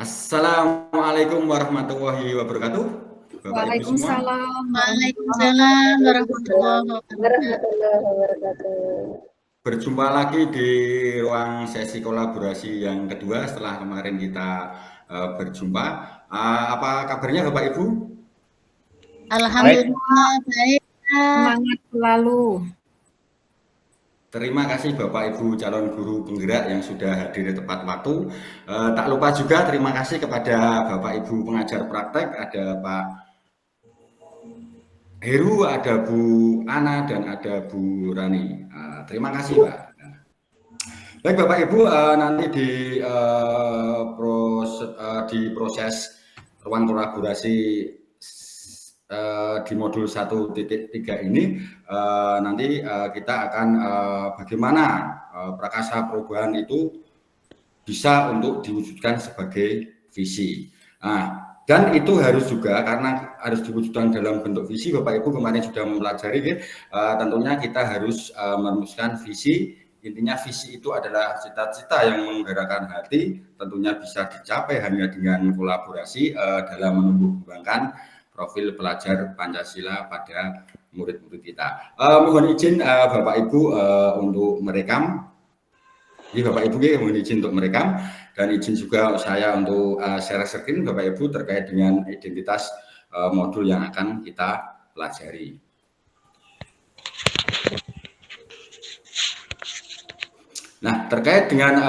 Assalamualaikum warahmatullahi wabarakatuh. Bapak Ibu semua. Waalaikumsalam. Waalaikumsalam warahmatullahi wabarakatuh. Warahmatullahi wabarakatuh. Berjumpa lagi di ruang sesi kolaborasi yang kedua setelah kemarin kita berjumpa. Apa kabarnya Bapak Ibu? Alhamdulillah baik. Semangat selalu. Terima kasih Bapak Ibu calon guru penggerak yang sudah hadir tepat waktu. Tak lupa juga terima kasih kepada Bapak Ibu pengajar praktek, ada Pak Heru, ada Bu Ana, dan ada Bu Rani. Terima kasih Pak. Baik Bapak Ibu, nanti di proses ruang kolaborasi di modul 1.3 ini nanti kita akan bagaimana Prakasa Perubahan itu bisa untuk diwujudkan sebagai visi. Dan itu harus juga karena harus diwujudkan dalam bentuk visi. Bapak Ibu kemarin sudah mempelajari, tentunya kita harus merumuskan visi. Intinya visi itu adalah cita-cita yang menggerakkan hati, tentunya bisa dicapai hanya dengan kolaborasi dalam menumbuh kembangkan profil pelajar Pancasila pada murid-murid kita. Mohon izin Bapak Ibu untuk merekam. Jadi Bapak Ibu mohon izin untuk merekam dan izin juga saya untuk share screen Bapak Ibu terkait dengan identitas modul yang akan kita pelajari. Nah, terkait dengan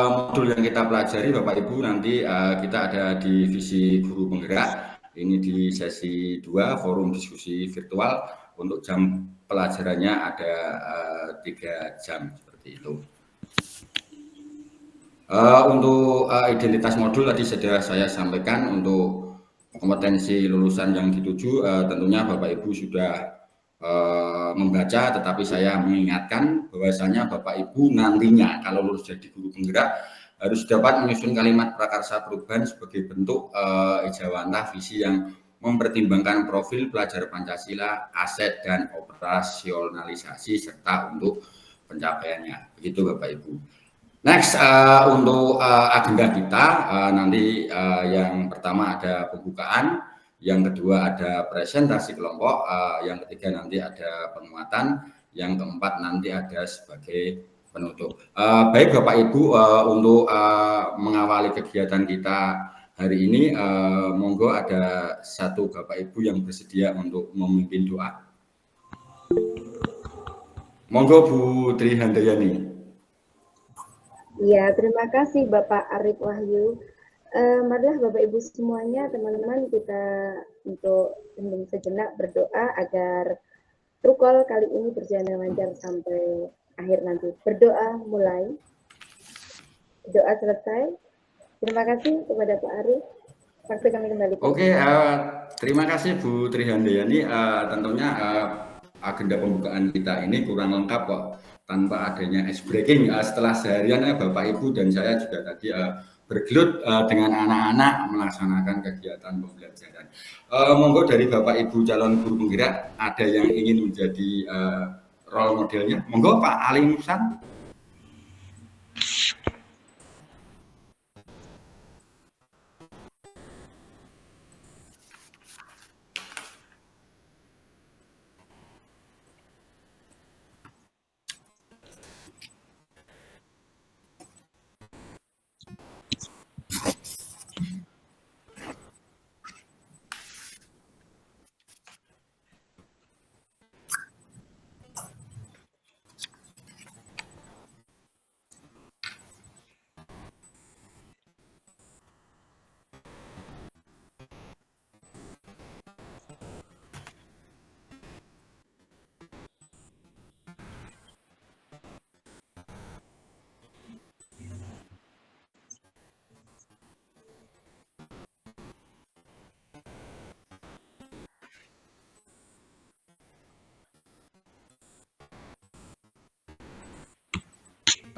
modul yang kita pelajari Bapak Ibu nanti kita ada di visi guru penggerak. Ini di sesi 2 forum diskusi virtual. Untuk jam pelajarannya ada 3 jam seperti itu. Untuk identitas modul tadi sudah saya sampaikan. Untuk kompetensi lulusan yang dituju tentunya Bapak Ibu sudah membaca, tetapi saya mengingatkan bahwasanya Bapak Ibu nantinya kalau lulus jadi guru penggerak harus dapat menyusun kalimat prakarsa perubahan sebagai bentuk ijawantah visi yang mempertimbangkan profil pelajar Pancasila, aset dan operasionalisasi serta untuk pencapaiannya. Begitu Bapak Ibu. Next, untuk agenda kita nanti yang pertama ada pembukaan, yang kedua ada presentasi kelompok, yang ketiga nanti ada penguatan, yang keempat nanti ada sebagai penutup. Baik Bapak Ibu, untuk mengawali kegiatan kita hari ini, monggo ada satu Bapak Ibu yang bersedia untuk memimpin doa. Monggo Bu Tri Handayani. Ya, terima kasih Bapak Arif Wahyu. Marilah Bapak Ibu semuanya, teman-teman, kita untuk hening sejenak berdoa agar Trukol kali ini berjalan lancar sampai akhir nanti. Berdoa mulai. Doa selesai. Terima kasih kepada Pak Arif. Waktu kami kembali. Oke, terima kasih Bu Tri Handayani. Tentunya agenda pembukaan kita ini kurang lengkap kok tanpa adanya ice breaking. Setelah seharian Bapak Ibu dan saya juga tadi bergelut dengan anak-anak melaksanakan kegiatan pembelajaran. Monggo dari Bapak Ibu calon guru penggerak ada yang ingin menjadi role modelnya. Monggo Pak Ali Musan.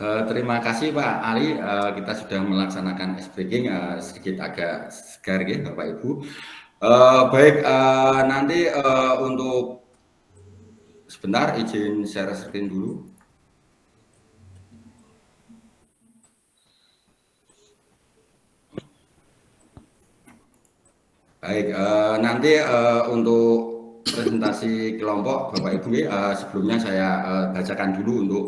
Terima kasih Pak Ali, kita sudah melaksanakan ice breaking, sedikit agak segar ya Bapak Ibu. Baik, nanti untuk sebentar izin share screen dulu. Baik, nanti untuk presentasi kelompok Bapak Ibu, sebelumnya saya bacakan dulu untuk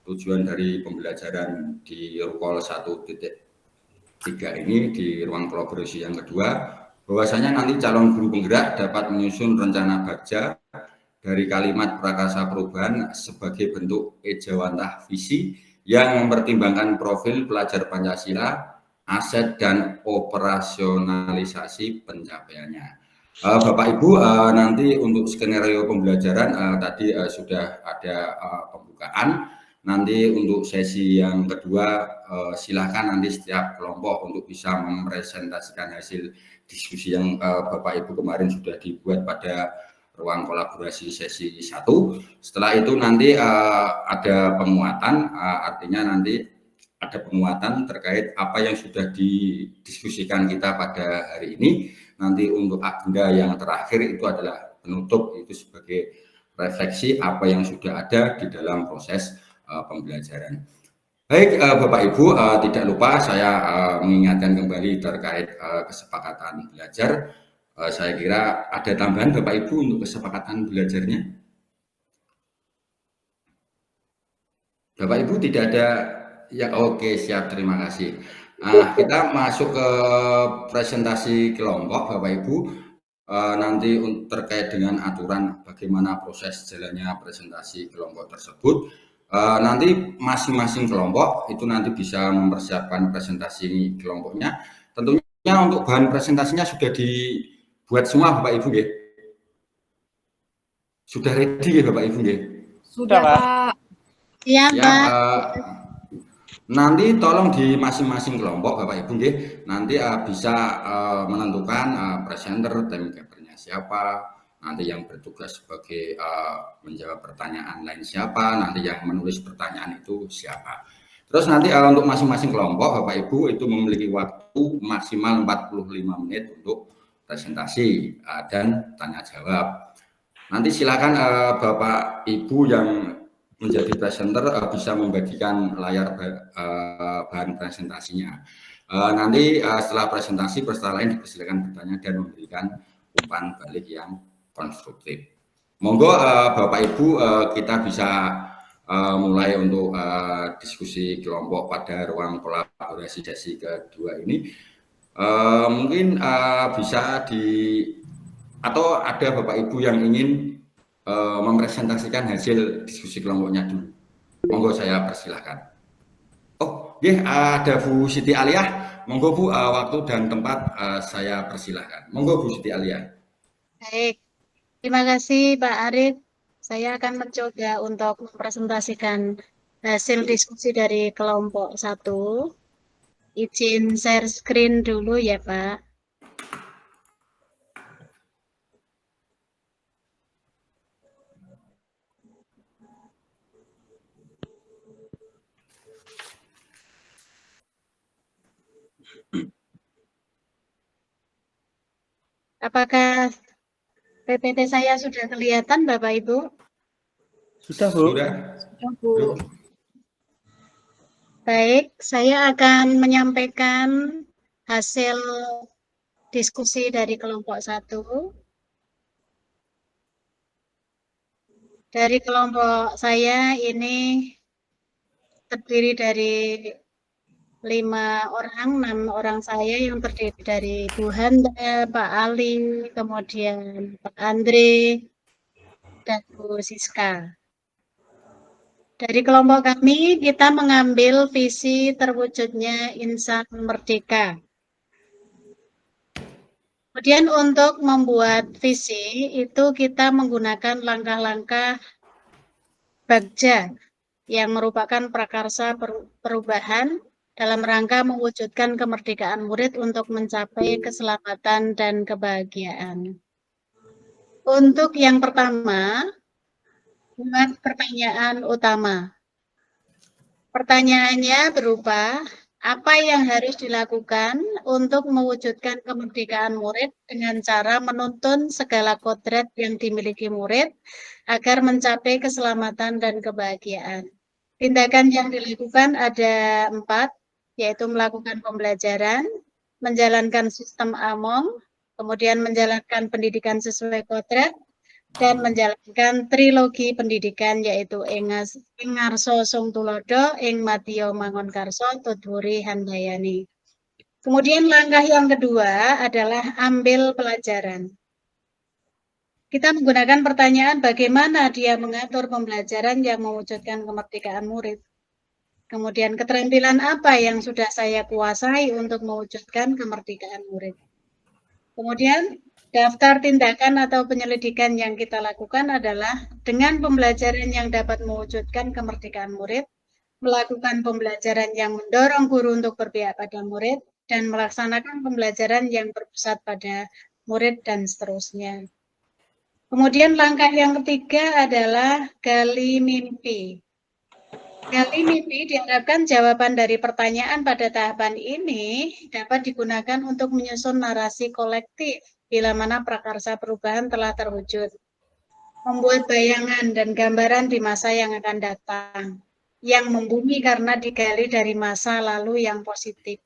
tujuan dari pembelajaran di Rukol 1.3 ini di ruang kolaborasi yang kedua, bahwasanya nanti calon guru penggerak dapat menyusun rencana baja dari kalimat prakarsa perubahan sebagai bentuk ejawantah visi yang mempertimbangkan profil pelajar Pancasila, aset dan operasionalisasi pencapaiannya. Bapak Ibu, nanti untuk skenario pembelajaran tadi sudah ada pembukaan. Nanti untuk sesi yang kedua, silakan nanti setiap kelompok untuk bisa mempresentasikan hasil diskusi yang Bapak Ibu kemarin sudah dibuat pada ruang kolaborasi sesi 1. Setelah itu nanti ada penguatan, artinya nanti ada penguatan terkait apa yang sudah didiskusikan kita pada hari ini. Nanti untuk agenda yang terakhir itu adalah penutup, itu sebagai refleksi apa yang sudah ada di dalam proses pembelajaran. Baik, Bapak Ibu, tidak lupa saya mengingatkan kembali terkait kesepakatan belajar. Saya kira ada tambahan Bapak Ibu untuk kesepakatan belajarnya. Bapak Ibu tidak ada ya, oke, siap, terima kasih. Kita masuk ke presentasi kelompok Bapak Ibu. Nanti terkait dengan aturan bagaimana proses jalannya presentasi kelompok tersebut. Nanti masing-masing kelompok itu nanti bisa mempersiapkan presentasi kelompoknya. Tentunya untuk bahan presentasinya sudah dibuat semua Bapak Ibu ya. Sudah ready ya Bapak Ibu ya? Sudah Pak. Iya, Pak. Nanti tolong di masing-masing kelompok Bapak Ibu nanti bisa menentukan presenter, time keepernya siapa, nanti yang bertugas sebagai menjawab pertanyaan lain siapa, nanti yang menulis pertanyaan itu siapa. Terus nanti untuk masing-masing kelompok Bapak Ibu itu memiliki waktu maksimal 45 menit untuk presentasi dan tanya jawab. Nanti silakan Bapak Ibu yang menjadi presenter bisa membagikan layar bahan presentasinya. Nanti setelah presentasi peserta lain dipersilakan bertanya dan memberikan umpan balik yang konstruktif. Monggo Bapak Ibu kita bisa mulai untuk diskusi kelompok pada ruang kolaborasi sesi kedua ini. Mungkin bisa atau ada Bapak Ibu yang ingin mempresentasikan hasil diskusi kelompoknya dulu. Monggo saya persilahkan. Oh, ya, ada Bu Siti Aliyah. Monggo Bu, waktu dan tempat saya persilahkan. Monggo Bu Siti Aliyah. Baik, terima kasih Pak Arif. Saya akan mencoba untuk mempresentasikan hasil diskusi dari kelompok 1. Izin share screen dulu ya Pak. Apakah PPT saya sudah kelihatan Bapak Ibu? Sudah Bu. Sudah Bu. Baik, saya akan menyampaikan hasil diskusi dari kelompok 1. Dari kelompok saya ini terdiri dari 6 orang saya yang terdiri dari Bu Handa, Pak Ali, kemudian Pak Andre, dan Bu Siska. Dari kelompok kami, kita mengambil visi terwujudnya insan merdeka. Kemudian untuk membuat visi, itu kita menggunakan langkah-langkah bagja yang merupakan prakarsa perubahan dalam rangka mewujudkan kemerdekaan murid untuk mencapai keselamatan dan kebahagiaan. Untuk yang pertama, buat pertanyaan utama. Pertanyaannya berupa, apa yang harus dilakukan untuk mewujudkan kemerdekaan murid dengan cara menuntun segala kodrat yang dimiliki murid agar mencapai keselamatan dan kebahagiaan? Tindakan yang dilakukan ada 4, yaitu melakukan pembelajaran, menjalankan sistem AMOM, kemudian menjalankan pendidikan sesuai kodrat, dan menjalankan trilogi pendidikan yaitu ing ngarsa sung tulodo, ing madya mangun karso, tudhuri handayani. Kemudian langkah yang kedua adalah ambil pelajaran. Kita menggunakan pertanyaan bagaimana dia mengatur pembelajaran yang mewujudkan kemerdekaan murid. Kemudian keterampilan apa yang sudah saya kuasai untuk mewujudkan kemerdekaan murid. Kemudian daftar tindakan atau penyelidikan yang kita lakukan adalah dengan pembelajaran yang dapat mewujudkan kemerdekaan murid, melakukan pembelajaran yang mendorong guru untuk berpihak pada murid, dan melaksanakan pembelajaran yang berpusat pada murid dan seterusnya. Kemudian langkah yang ketiga adalah gali mimpi. Gali mimpi diharapkan jawaban dari pertanyaan pada tahapan ini dapat digunakan untuk menyusun narasi kolektif bila mana prakarsa perubahan telah terwujud. Membuat bayangan dan gambaran di masa yang akan datang, yang membumi karena digali dari masa lalu yang positif.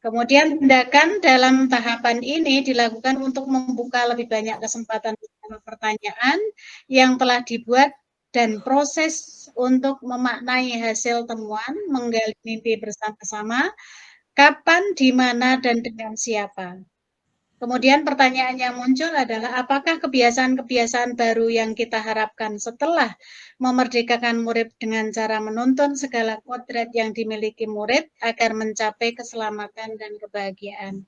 Kemudian tindakan dalam tahapan ini dilakukan untuk membuka lebih banyak kesempatan pertanyaan yang telah dibuat dan proses untuk memaknai hasil temuan, menggali mimpi bersama-sama, kapan, di mana, dan dengan siapa. Kemudian pertanyaan yang muncul adalah apakah kebiasaan-kebiasaan baru yang kita harapkan setelah memerdekakan murid dengan cara menuntun segala kodrat yang dimiliki murid agar mencapai keselamatan dan kebahagiaan.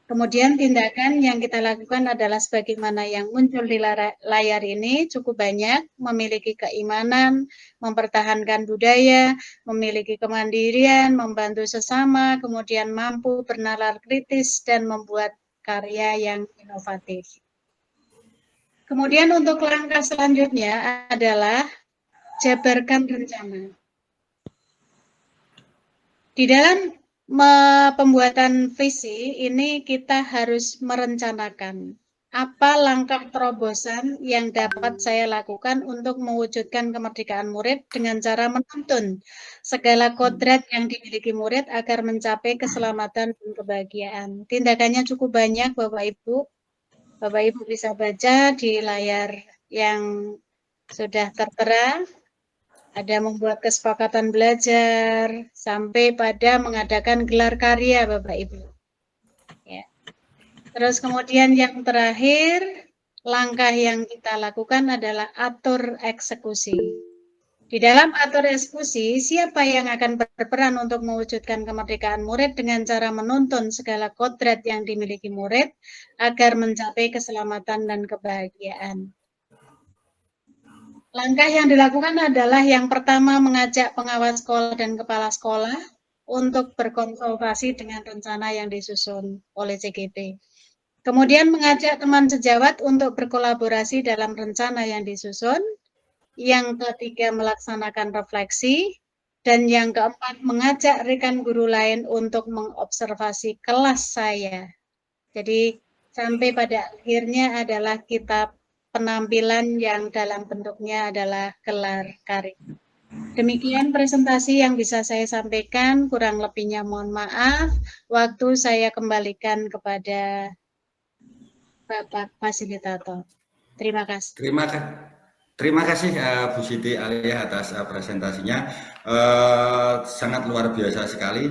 Kemudian tindakan yang kita lakukan adalah sebagaimana yang muncul di layar ini cukup banyak, memiliki keimanan, mempertahankan budaya, memiliki kemandirian, membantu sesama, kemudian mampu bernalar kritis dan membuat karya yang inovatif. Kemudian untuk langkah selanjutnya adalah jabarkan rencana. Di dalam pembuatan visi ini kita harus merencanakan apa langkah terobosan yang dapat saya lakukan untuk mewujudkan kemerdekaan murid dengan cara menuntun segala kodrat yang dimiliki murid agar mencapai keselamatan dan kebahagiaan. Tindakannya cukup banyak, Bapak Ibu. Bapak Ibu bisa baca di layar yang sudah tertera. Ada membuat kesepakatan belajar, sampai pada mengadakan gelar karya, Bapak Ibu. Ya. Terus kemudian yang terakhir, langkah yang kita lakukan adalah atur eksekusi. Di dalam atur eksekusi, siapa yang akan berperan untuk mewujudkan kemerdekaan murid dengan cara menuntun segala kodrat yang dimiliki murid agar mencapai keselamatan dan kebahagiaan. Langkah yang dilakukan adalah yang pertama mengajak pengawas sekolah dan kepala sekolah untuk berkonsultasi dengan rencana yang disusun oleh CGT. Kemudian mengajak teman sejawat untuk berkolaborasi dalam rencana yang disusun. Yang ketiga melaksanakan refleksi. Dan yang keempat mengajak rekan guru lain untuk mengobservasi kelas saya. Jadi sampai pada akhirnya adalah kitab penampilan yang dalam bentuknya adalah gelar karya. Demikian presentasi yang bisa saya sampaikan, kurang lebihnya mohon maaf. Waktu saya kembalikan kepada Bapak Fasilitator. Terima kasih. Terima kasih Bu Siti Aliyah atas presentasinya. Sangat luar biasa sekali.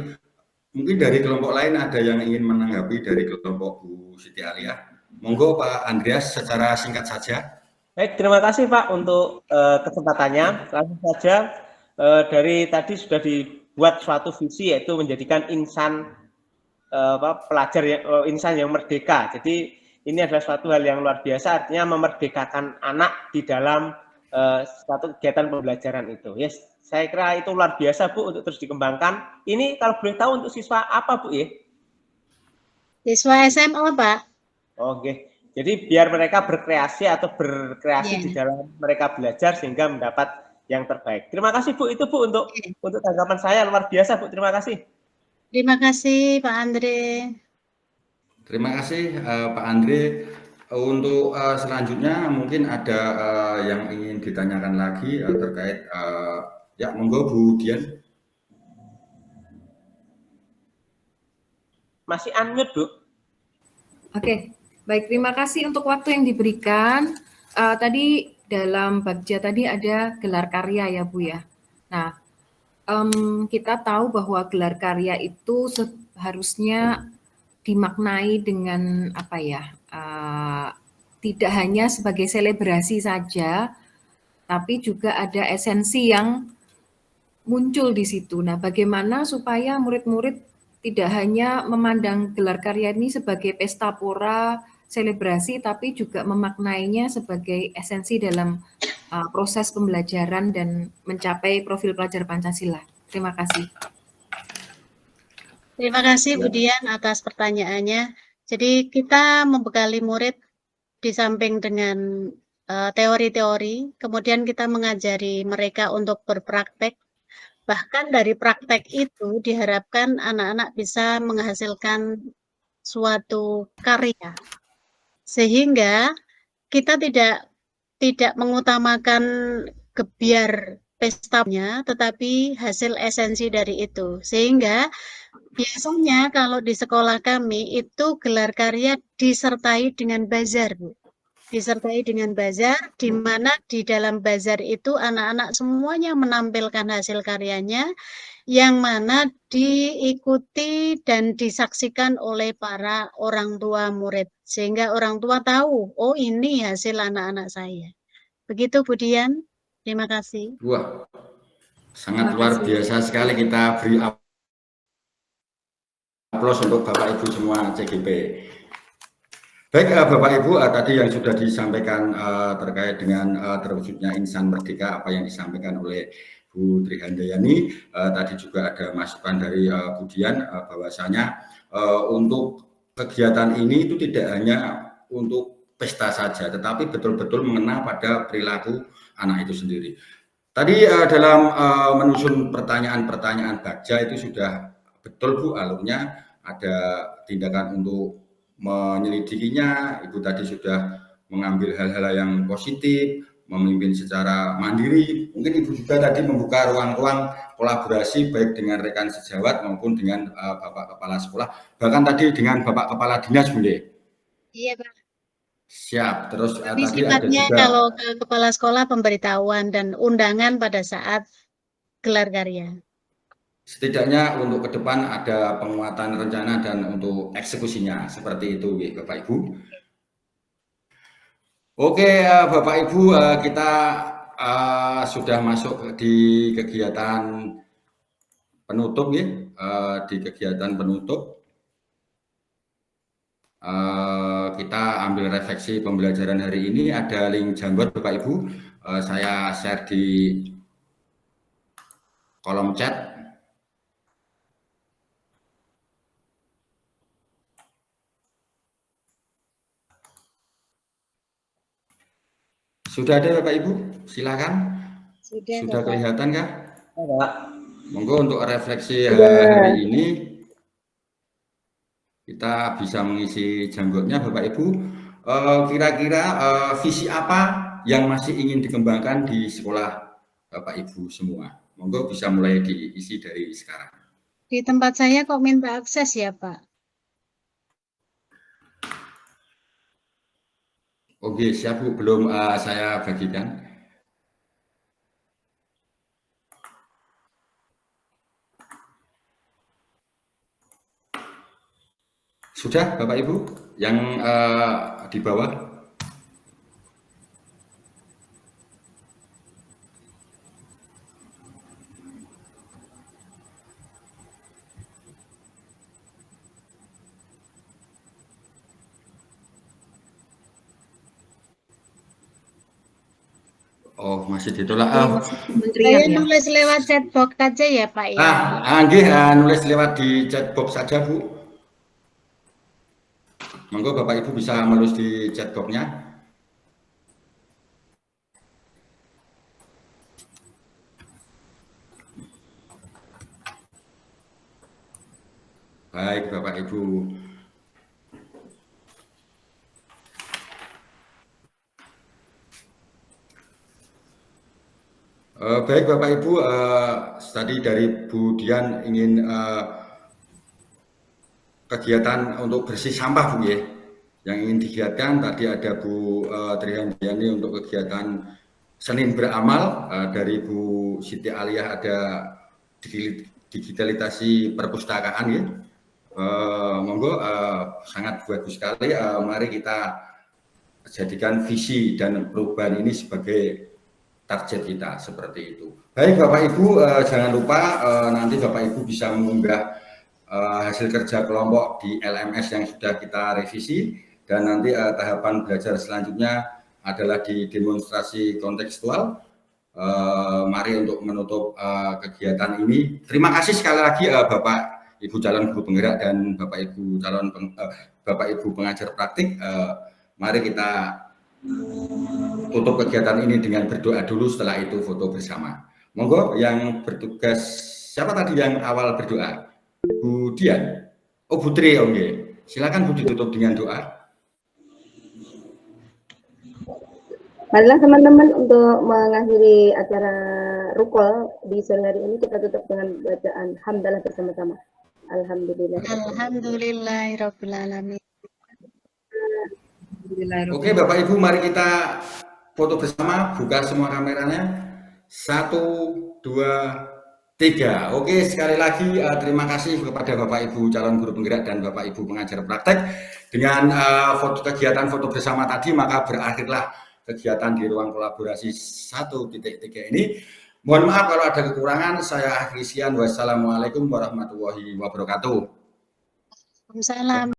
Mungkin dari kelompok lain ada yang ingin menanggapi dari kelompok Bu Siti Aliyah. Monggo Pak Andreas secara singkat saja. Baik, terima kasih Pak untuk kesempatannya. Langsung saja dari tadi sudah dibuat suatu visi yaitu menjadikan insan pelajar insan yang merdeka. Jadi ini adalah suatu hal yang luar biasa, artinya memerdekakan anak di dalam suatu kegiatan pembelajaran itu. Yes, saya kira itu luar biasa Bu untuk terus dikembangkan. Ini kalau boleh tahu untuk siswa apa Bu ya? Siswa SMA Pak. Oke. Jadi biar mereka berkreasi di dalam mereka belajar sehingga mendapat yang terbaik. Terima kasih Bu, itu Bu untuk tanggapan saya luar biasa Bu, terima kasih. Terima kasih Pak Andre. Terima kasih Pak Andre. Untuk selanjutnya mungkin ada yang ingin ditanyakan lagi terkait ya monggo Bu Dian. Masih unmute Bu. Oke, baik. Terima kasih untuk waktu yang diberikan. Tadi dalam Bagja tadi ada gelar karya ya Bu ya. Nah, kita tahu bahwa gelar karya itu harusnya dimaknai dengan apa ya? Tidak hanya sebagai selebrasi saja, tapi juga ada esensi yang muncul di situ. Nah, bagaimana supaya murid-murid tidak hanya memandang gelar karya ini sebagai pesta pora, selebrasi, tapi juga memaknainya sebagai esensi dalam proses pembelajaran dan mencapai profil pelajar Pancasila. Terima kasih. Terima kasih Bu Dian atas pertanyaannya. Jadi kita membekali murid di samping dengan teori-teori, kemudian kita mengajari mereka untuk berpraktek. Bahkan dari praktek itu diharapkan anak-anak bisa menghasilkan suatu karya. Sehingga kita tidak mengutamakan gebiar pestanya, tetapi hasil esensi dari itu. Sehingga biasanya kalau di sekolah kami itu gelar karya disertai dengan bazar, Bu. Disertai dengan bazar, di mana di dalam bazar itu anak-anak semuanya menampilkan hasil karyanya, yang mana diikuti dan disaksikan oleh para orang tua murid. Sehingga orang tua tahu, oh ini hasil anak-anak saya. Begitu Bu Dian, terima kasih. Wah, sangat luar biasa sekali. Kita beri aplaus untuk Bapak Ibu semua CGP. Baik Bapak Ibu, tadi yang sudah disampaikan terkait dengan terwujudnya insan merdeka, apa yang disampaikan oleh Bu Trihandayani, tadi juga ada masukan dari Bu Dian bahwasanya untuk kegiatan ini itu tidak hanya untuk pesta saja, tetapi betul-betul mengena pada perilaku anak itu sendiri. Tadi dalam menyusun pertanyaan-pertanyaan Bagja itu sudah betul Bu alurnya, ada tindakan untuk menyelidikinya. Ibu tadi sudah mengambil hal-hal yang positif, memimpin secara mandiri. Mungkin Ibu juga tadi membuka ruang-ruang kolaborasi baik dengan rekan sejawat maupun dengan Bapak Kepala Sekolah, bahkan tadi dengan Bapak Kepala Dinas, Bu. Iya, Pak. Siap. Terus Tapi tadi ada sifatnya juga kalau ke kepala sekolah pemberitahuan dan undangan pada saat gelar karya. setidaknya untuk ke depan ada penguatan rencana dan untuk eksekusinya seperti itu, Bapak Ibu. Oke, Bapak Ibu, kita sudah masuk di kegiatan penutup, ya. Di kegiatan penutup kita ambil refleksi pembelajaran hari ini. Ada link Jamboard, Bapak Ibu. Saya share di kolom chat. Sudah ada Bapak Ibu? Silakan. Sudah kelihatan kah? Monggo untuk refleksi hari ini kita bisa mengisi Jamboardnya Bapak Ibu. Kira-kira visi apa yang masih ingin dikembangkan di sekolah Bapak Ibu semua? Monggo bisa mulai diisi dari sekarang. Di tempat saya kok minta akses ya Pak? Oke, siap Bu, belum saya bagikan. Sudah Bapak Ibu yang di bawah? Oh, masih ditolak. Saya nulis lewat chatbox aja ya Pak ya. Nulis lewat di chatbox saja Bu. Monggo Bapak Ibu bisa menulis di chatbox-nya. Baik Bapak Ibu. Baik Bapak Ibu, tadi dari Bu Dian ingin kegiatan untuk bersih sampah Bu ya. yang ingin digiatkan. Tadi ada Bu Trihandiani untuk kegiatan Senin Beramal, dari Bu Siti Aliyah ada digitalisasi perpustakaan ya. Monggo, sangat bagus sekali. Mari kita jadikan visi dan perubahan ini sebagai target kita, seperti itu. Baik Bapak Ibu, jangan lupa nanti Bapak Ibu bisa mengunggah hasil kerja kelompok di LMS yang sudah kita revisi, dan nanti tahapan belajar selanjutnya adalah di demonstrasi kontekstual. Mari untuk menutup kegiatan ini. Terima kasih sekali lagi Bapak Ibu calon guru penggerak dan Bapak Ibu pengajar praktik. Mari kita tutup kegiatan ini dengan berdoa dulu, setelah itu foto bersama. Monggo yang bertugas, siapa tadi yang awal berdoa? Bu Dian? Oh, Bu Tri, oke. Silakan Bu, ditutup dengan doa. Marilah teman-teman, untuk mengakhiri acara rukol di sore hari ini kita tutup dengan bacaan hamdalah bersama-sama. Alhamdulillah. Alhamdulillahirabbil alamin. Oke Bapak Ibu, mari kita foto bersama, buka semua kameranya. 1, 2, 3. Oke, sekali lagi terima kasih kepada Bapak Ibu calon guru penggerak dan Bapak Ibu pengajar praktek. Dengan kegiatan foto bersama tadi, maka berakhirlah kegiatan di ruang kolaborasi 1.3 ini. Mohon maaf kalau ada kekurangan. Saya akhiri sekian. Wassalamualaikum warahmatullahi wabarakatuh. Waalaikumsalam.